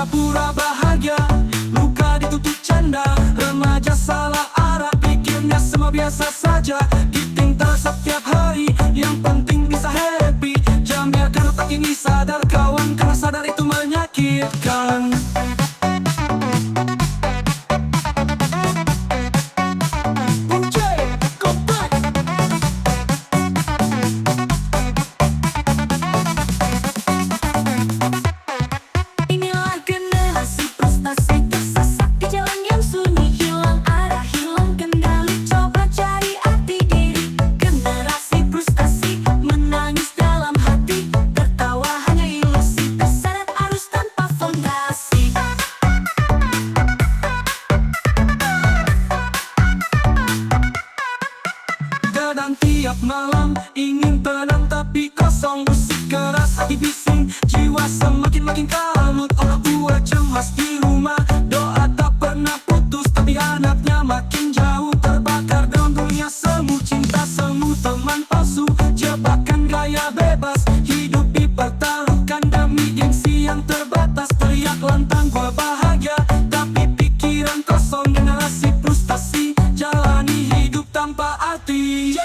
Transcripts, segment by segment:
pura-pura bahagia, luka ditutup canda. Remaja salah arah, pikirnya semua biasa saja. Ditinggal setiap hari, yang penting bisa happy. Jangan biarkan otak ini sadar kawan, karena sadar itu menyakitkan. Dan tiap malam ingin tenang tapi kosong. Musik keras hati bising, jiwa semakin kalut. Orang tua cemas di rumah, doa tak pernah putus. Tapi anaknya makin jauh, terbakar dalam dunia semu. Cinta semu, teman palsu, jebakan gaya bebas. Hidup dipertaruhkan demi gengsi yang terbatas. Teriak lantang gua bahagia, tapi pikiran kosong. Generasi frustasi, jalani hidup tanpa arti.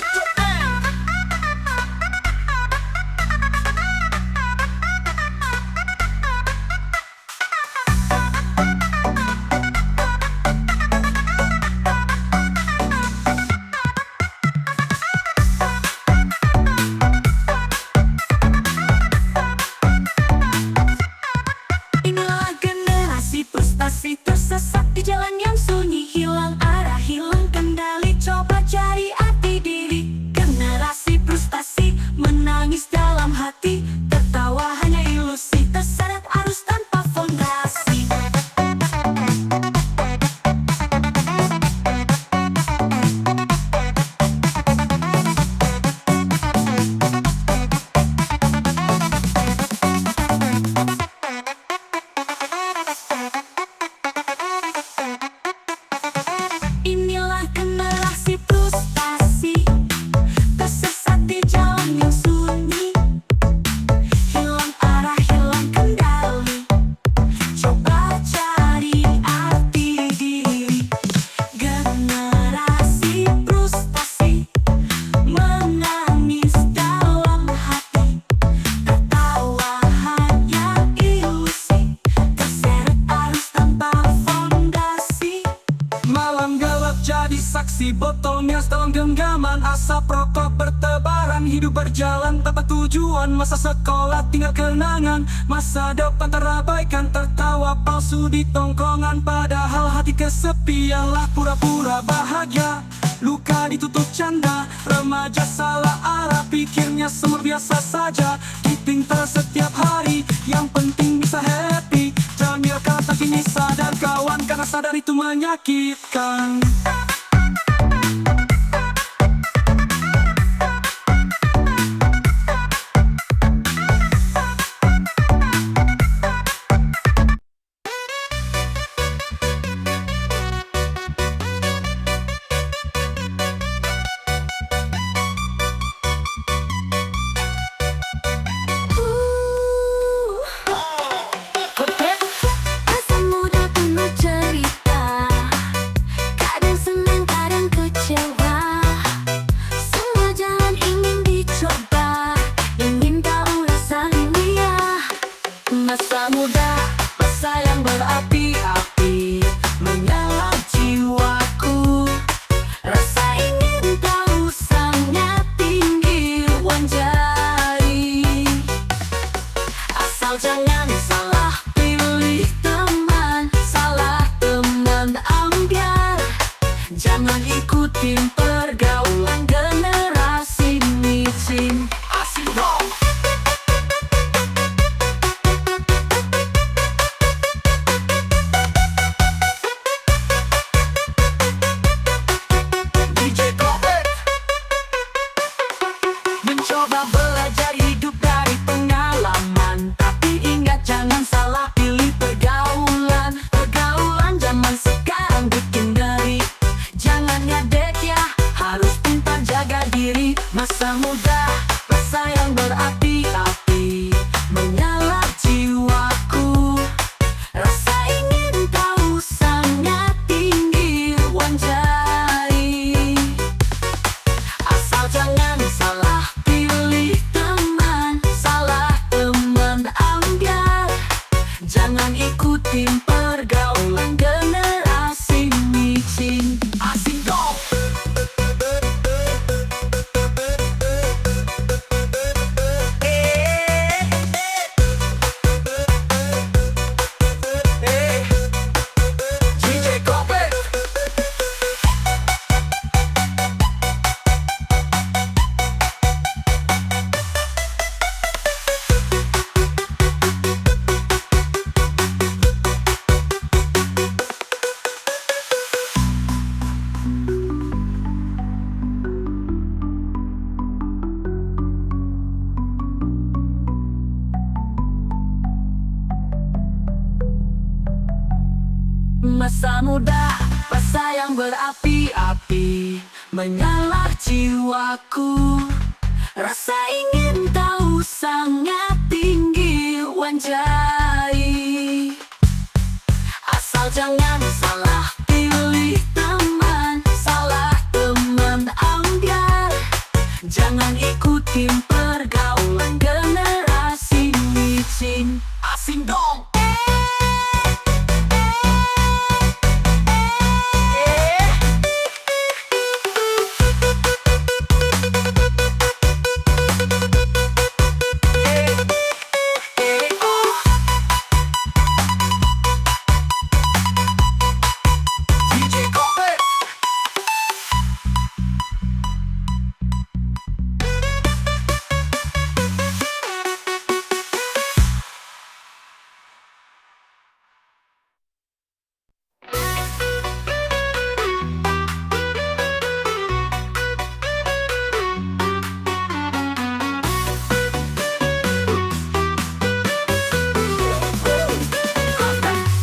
Frustasi tersesat di jalan yang sunyi, hilang arah, hilang kendali, coba cari arti diri. Generasi frustasi, menangis dalam hati, tertawa hanya ilusi, terseret arus tanpa fondasi. Inilah generasi frustasi, tersesat di jalan yang sunyi, hilang arah, hilang kendali, coba cari arti diri. Generasi frustasi, menangis dalam hati, tertawa hanya ilusi, terseret arus tanpa fondasi. Malam gelap jadi saksi, botol miras dalam genggaman. Asap rokok bertebaran, hidup berjalan tanpa tujuan. Masa sekolah tinggal kenangan, masa depan terabaikan. Tertawa palsu di tongkongan, padahal hati kesepianlah. Pura-pura bahagia, luka ditutup canda. Remaja salah arah, pikirnya semua biasa saja. Ditinggal setiap hari, yang penting bisa happy. Jangan biarkan otak ini sadar kawan, karena sadar itu menyakitkan. Masa muda penuh cerita, kadang senang, kadang kecewa. Semua jalan ingin dicoba, ingin tahu rasa dunia. Masa muda, masa yang berapi-api, menyala jiwaku. Rasa ingin tahu sangat tinggi wanjari. Asal jangan salah pilih teman, salah teman ambiar. Jangan ikutin pergaulan generasi micin. Asik dong. ikutin pergaulan generasi micin. Asik dong. DJ Kopet. Masa muda, masa yang berapi-api menyala jiwaku. Rasa ingin tahu sangat tinggi, wanjai. Asal jangan salah pilih teman, salah teman ambiar. Jangan ikutin pergaulan generasi micin. Asik dong. DJ Kopet.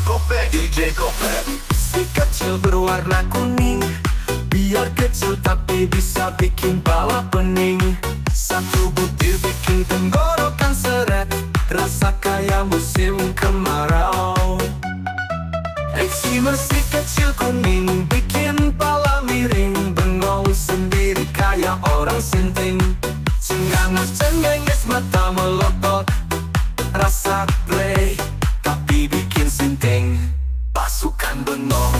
Kopet, DJ Kopet. Si kecil berwarna kuning, biar kecil tapi bisa bikin pala pening. Satu butir bikin tenggorokan seret, rasa kayak musim kemarau. Eksima si kecil kuning, bikin pala miring, bengong sendiri kayak orang sinting. Cengangus cengenges mata melotot, rasa play tapi bikin sinting. Pasukan bengong,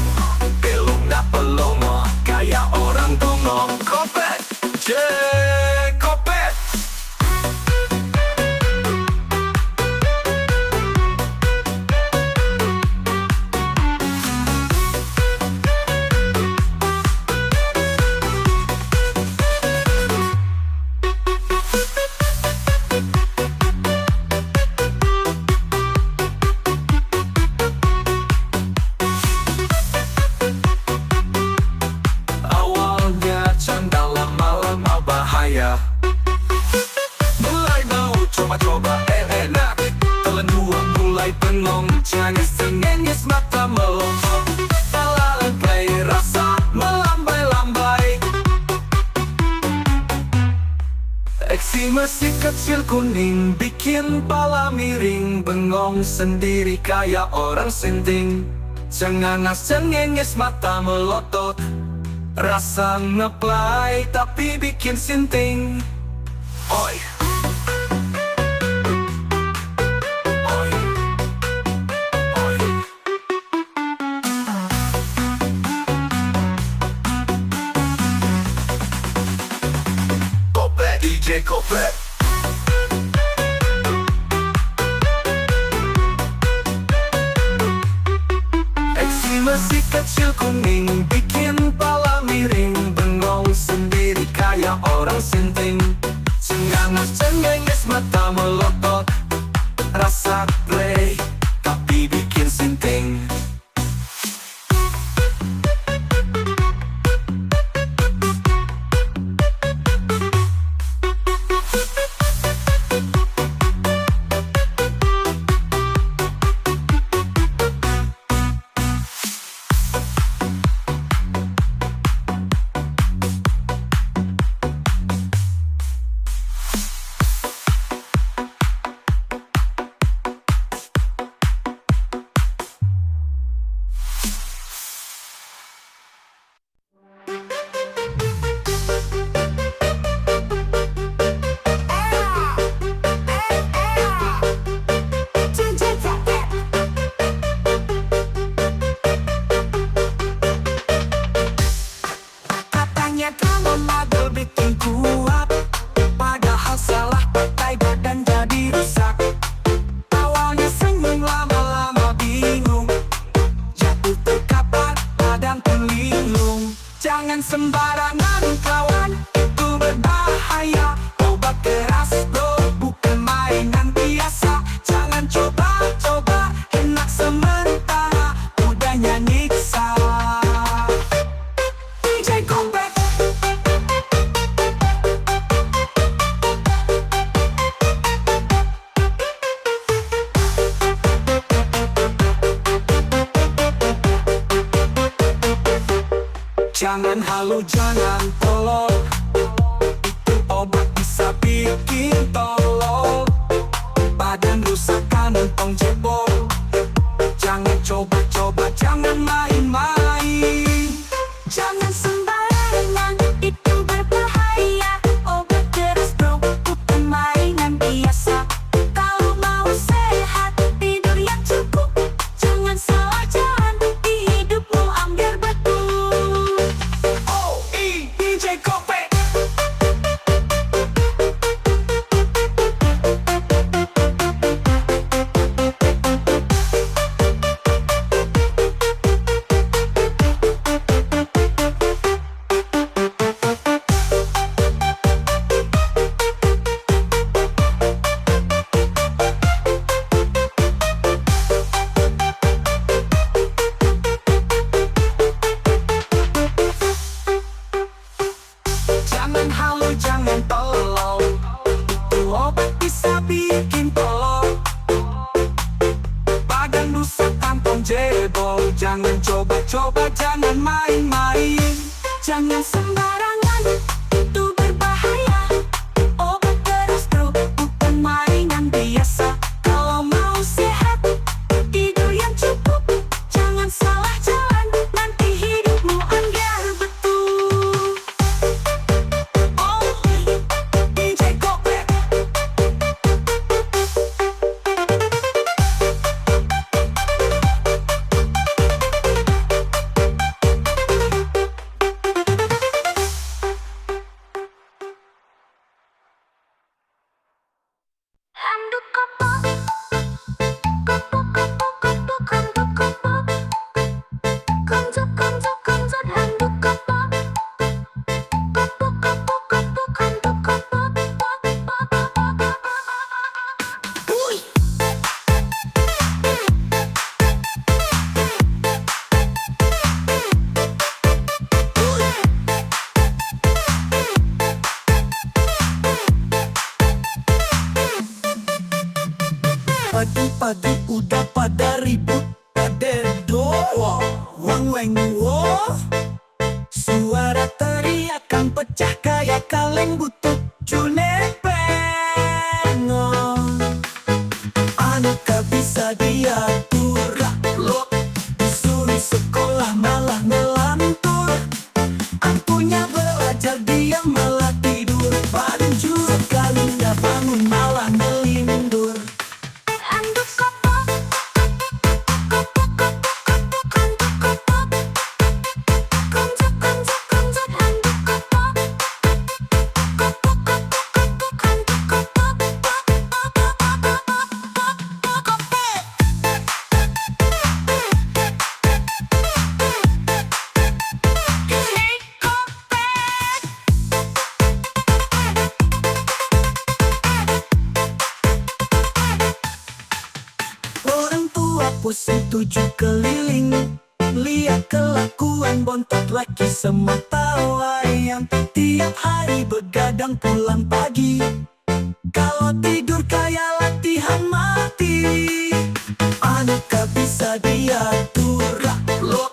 belum nak pelongo, kayak orang dongong. Kopet, Kopet. Awalnya canda, lama-lama bahaya. Mulai mau coba-coba enak, telan dua mulai bengong, cengenges mata melongo. Pala play rasa melambai-lambai. Eksima si kecil kuning, bikin pala miring, bengong sendiri kayak orang sinting. Cengangas cengenges mata melotot, rasa ngeplay tapi bikin sinting. Oi. Oi. Oi. Kopet, DJ Kopet. Eksima si kecil kuning, bikin pala miring, bengong sendiri kayak orang sinting. Cengangus cengenges mata melotot, rasa play tapi bikin sinting. Jangan sembarangan kawan, itu berbahaya. Obat keras bro, bukan mainan biasa. Jangan coba-coba, enak sementara, mudahnya nyiksa. DJ Kopek. Jangan halu, jangan tolol, itu obat bisa bikin tolol. Badan rusak, kantong jebol. Jangan coba-coba, jangan main-main. Jangan sembarangan, itu berbahaya. Obat keras bro, bukan mainan biasa. Kalau mau sehat, tidur yang cukup. Jangan salah jalan, di hidupmu ambil betul. DJ Kopek. Jangan halu, jangan tolol, itu obat bisa bikin tolol. Badan rusak, kantong jebol. Jangan coba-coba, jangan main-main. Jangan sembarangan, itu berbahaya. Obat keras bro, bukan mainan biasa. Kalau mau sehat, tidur yang cukup. Jangan salah jalan, nanti hidupmu anggar betul. DJ Kopek. Handuk kopok, kopok, kopok, kopok, handuk kopok. Konjut, konjut, konjut, handuk kopok. Kopok, kopok, kopok, handuk kopok. Uy. Pagi-pagi udah pada ribut, pada doa, wang weng wo. Suara teriakan pecah kayak kaleng butut Junepeng. Anak gak bisa diatur, lo disuruh sekolah malah ngelantur. Ampunya belajar dia malah tidur, badan juga sekali nggak bangun malah ngelindur. Handuk kopok, kopok, kopok, kopok, handuk kopok. Konjut, konjut, konjut, handuk kopok. Kopok, kopok, kopok, handuk kopok. Kopek. Hey, Kopek. Orang tua pusing tujuh keliling, lihat kelakuan bontot laki semata wayang. Tiap hari begadang pulang pagi, kalau tidur kayak latihan mati. Anak gak bisa diatur, lo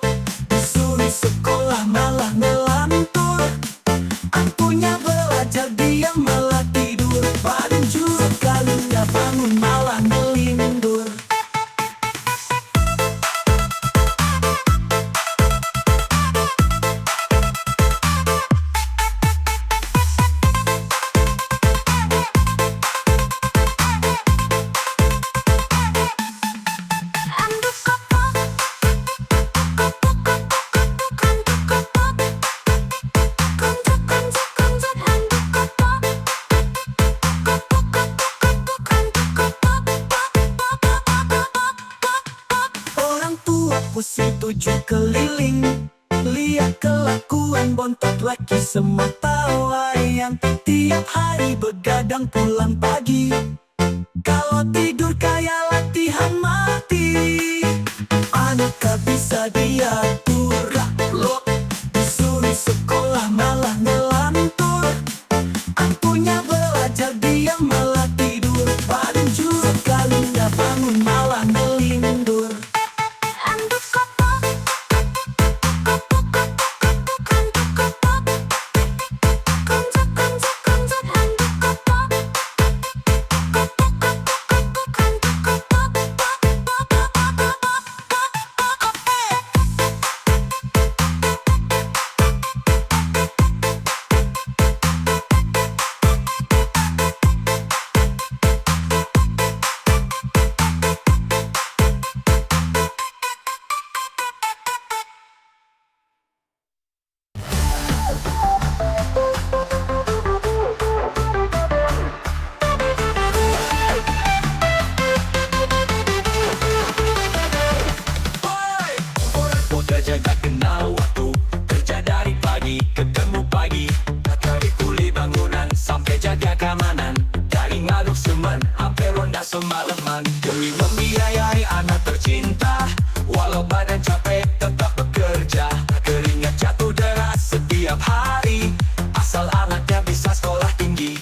disuruh sekolah malah ngelantur. Ampunya belajar dia malah tidur, badan juga sekali nggak bangun malah ngelindur. Handuk kopok, kopok, kopok, kopok, handuk kopok. Konjut, konjut, konjut, handuk kopok. Kopok, kopok, kopok, handuk kopok. Orang tua pusing tujuh keliling, Lihat kelakuan bontot laki semua tawa yang tiap hari begadang pulang pagi. Kalau tidur kayak latihan mati. Anak gak bisa diatur, lo suruh sekolah malah ngelantur. Ampunya belajar dia malah tidur banjur. Sekalinya bangun malah ngelindur. Anduk kopok, kopok, kopok, anduk kopok. Konjak, konjak, konjak, anduk kopok. Kopok, kopok, kopok, anduk kopok. Hai, orang pekerja gak kenal waktu. Kerja dari pagi, ketemu pagi. Dari kuli bangunan sampai jaga keamanan. Dari ngaduk semen, hampir ronda semalaman. Demi membiayai anak tercinta. Walau badan capek, tetap bekerja. Keringat jatuh deras setiap hari. Asal anaknya bisa sekolah tinggi.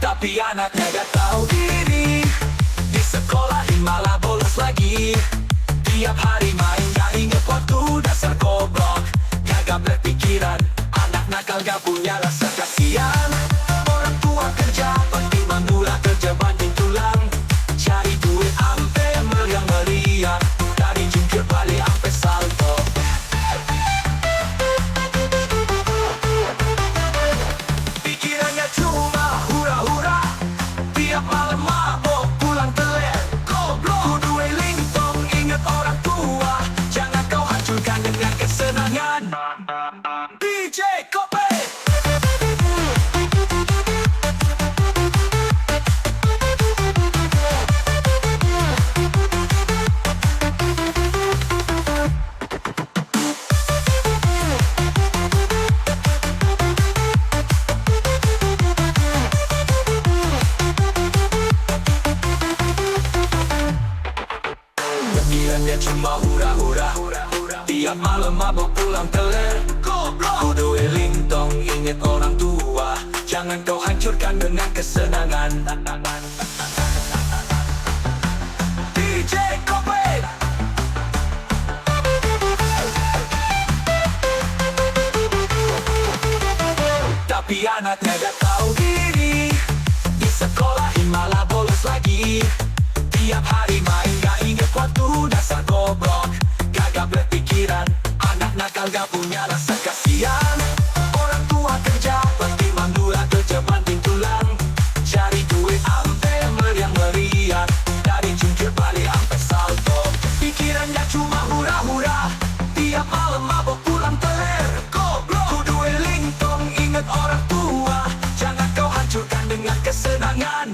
Tapi anaknya gak tahu diri. Di sekolah malah bolos lagi. Tiap hari main gak inget waktu. Dasar goblok, kagak berpikiran. Anak nakal gak punya rasa kasihan. Orang tua kerja pasti mandula, kerja banting tulang. Cari duit ampe meriang-meriang. Dari jungkir balik ampe salto. Pikirannya cuma hura-hura. Tiap malam mabok pulang teler. Goblok, kudu lintong inget orang tua. Jangan kau hancurkan dengan kesenangan. DJ Kope. Pikirannya cuma hura-hura. Tiap malam mabok pulang teler. Goblok, kudu lintong inget orang tua. Jangan kau hancurkan dengan kesenangan. DJ Kope. Tapi anaknya gak tahu diri. Di sekolah malah bolos lagi. Tiap hari main gak inget waktu. Dasar goblok, kagak berpikiran. Anak nakal gak punya rasa kasihan. Orang tua kerja pasti mandula, kerja banting tulang. Cari duit ampe meriang-meriang. Dari jungkir balik ampe salto. Pikirannya cuma hura-hura. Tiap malam mabok pulang teler. Goblok, kudu lintong inget orang tua. Jangan kau hancurkan dengan kesenangan.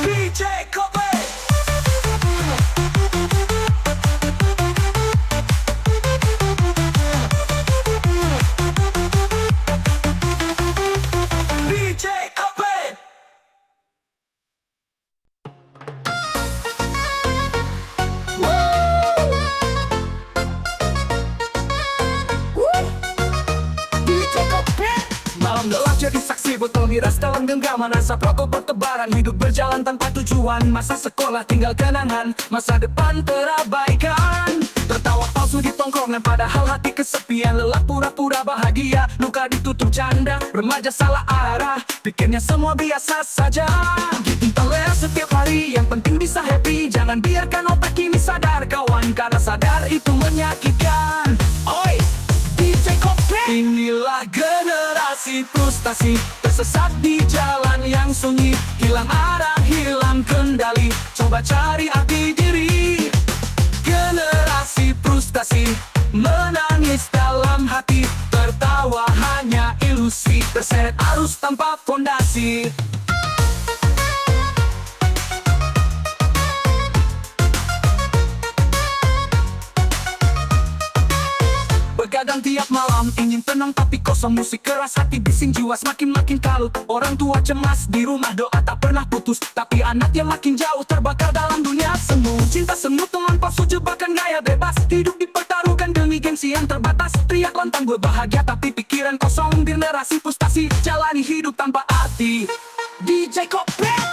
DJ Kope. DJ Kope. Malam gelap jadi saksi botol miras dalam genggaman. Asap rokok bertebaran, hidup berjalan tanpa tujuan. Masa sekolah tinggal kenangan, masa depan terabaikan. Tertawa palsu di tongkrongan padahal hati kesepian. Lelah pura-pura bahagia, luka ditutup canda. Remaja salah arah, pikirnya semua biasa saja. Gitu teler setiap hari, yang penting bisa happy. Jangan biarkan otak ini sadar kawan, karena sadar itu menyakitkan. Oi, DJ Kope. Inilah generasi frustasi, tersesat di jalan yang sunyi. Hilang arah, hilang kendali. coba cari arti diri. Generasi frustasi menangis dalam hati, tertawa hanya ilusi, terseret arus tanpa fondasi. Begadang tiap malam, ingin tenang tapi kosong. Musik keras, hati bising, jiwa semakin kalut. Orang tua cemas, di rumah doa tak pernah putus. Tapi anaknya makin jauh, terbakar dalam dunia semu. Cinta semu, teman palsu, jebakan gaya bebas. Hidup dipertaruhkan demi gengsi yang terbatas. Teriak lantang gue bahagia tapi pikiran kosong. Generasi frustasi, jalani hidup tanpa arti. DJ Kopet.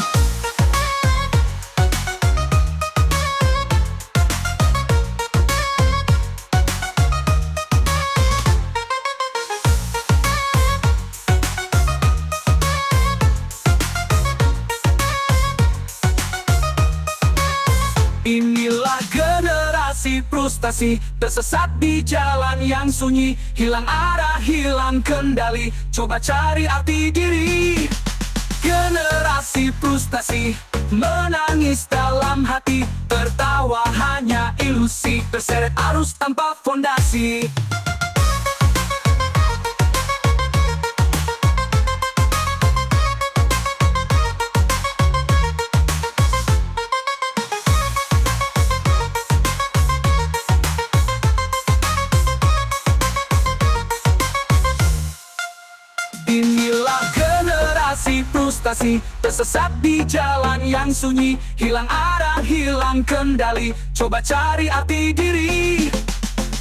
Inilah generasi frustasi, tersesat di jalan yang sunyi. Hilang arah, hilang kendali, coba cari arti diri. Generasi frustasi menangis dalam hati, tertawa hanya ilusi, terseret arus tanpa fondasi. Inilah generasi frustasi, tersesat di jalan yang sunyi. Hilang arah, hilang kendali, coba cari arti diri.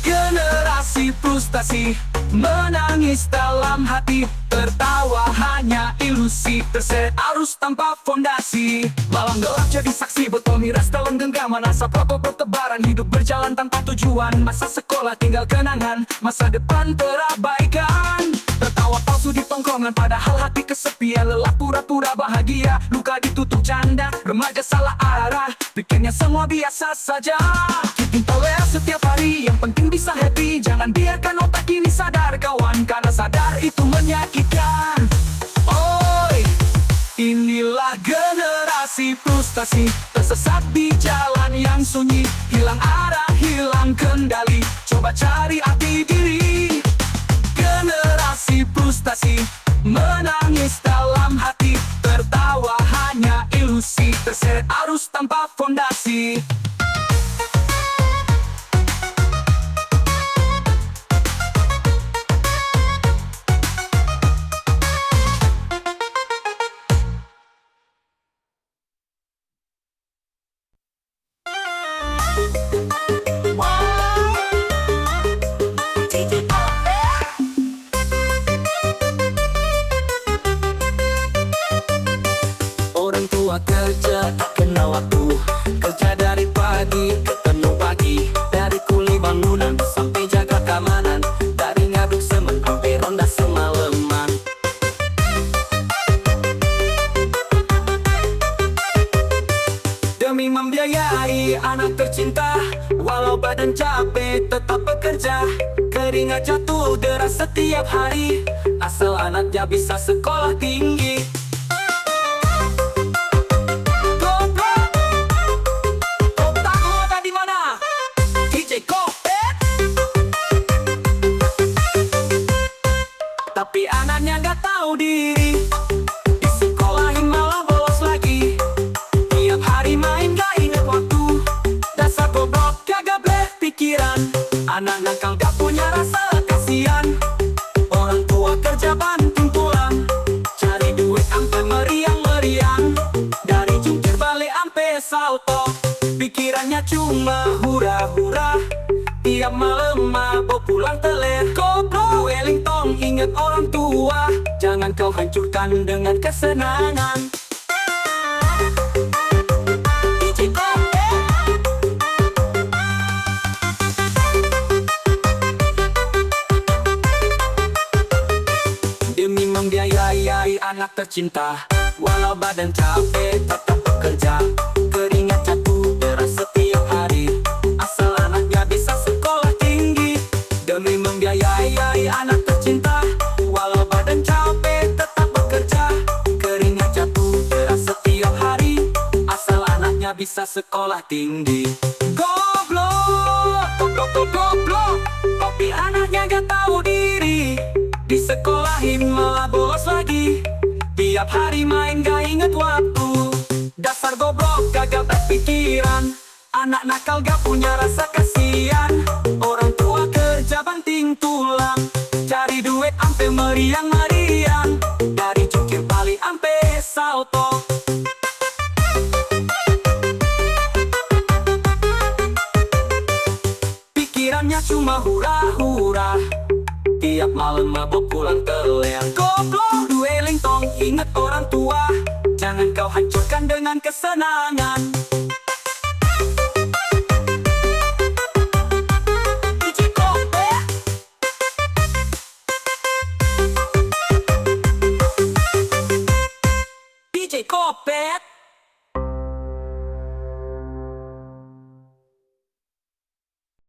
Generasi frustasi menangis dalam hati, tertawa hanya ilusi, terseret arus tanpa fondasi. Malam gelap jadi saksi, botol miras dalam genggaman. Asap rokok bertebaran, hidup berjalan tanpa tujuan. Masa sekolah tinggal kenangan, masa depan terabaikan. Tertawa palsu di tongkrongan, padahal hati kesepian. Lelah pura-pura bahagia, luka ditutup canda. Remaja salah arah, pikirnya semua biasa saja. Keeping power setiap hari, yang penting bisa happy. Jangan biarkan otak ini sadar kawan, karena sadar itu menyakitkan. Oi, inilah generasi frustasi, tersesat di jalan yang sunyi. Hilang arah, hilang kendali, coba cari arti diri. Generasi frustasi menangis dalam hati, tertawa hanya ilusi, terseret arus tanpa fondasi. Orang tua kerja tak kenal waktu, kerja dari pagi ke penuh pagi. Dari kuli bangunan sampai jaga keamanan, dari ngaduk semen sampai ronda semalaman. Demi membiayai anak tercinta, walau badan capek tetap bekerja. Keringat jatuh deras setiap hari, asal anaknya bisa sekolah tinggi. Tapi anaknya gak tahu diri, disekolahin malah bolos lagi. Tiap hari main gak inget waktu, dasar goblok kagak berpikiran. Anak nakal gak punya rasa kasihan, orang tua kerja banting tulang, cari duit ampe meriang-meriang. Dari jungkir balik ampe salto, pikirannya cuma hura-hura. Tiap malam mabok pulang teler, goblok Wellington inget orang tua. Jangan kau hancurkan dengan kesenangan. DJ Kopet. Demi membiayai anak tercinta, walau badan capek tetap bekerja. Keringat jatuh deras setiap hari, asal anaknya bisa sekolah tinggi. Demi membiayai anak tercinta, walau badan capek tetap bekerja. Keringat jatuh deras setiap hari, asal anaknya tak bisa sekolah tinggi. Goblok, goblok, goblok, goblok. Tapi anaknya gak tahu diri, disekolahin malah bolos lagi. Tiap hari main gak inget waktu. Dasar goblok kagak berpikiran, anak nakal gak punya rasa kasihan. Orang tua kerja banting tulang, cari duit ampe meriang-meriang. Dari jungkir balik ampe salto. Pikirannya cuma hura-hura, tiap malam mabok pulang keleng. Goblok dueling tong, ingat orang tua, jangan kau hancurkan dengan kesenangan. DJ Kopet, DJ Kopet.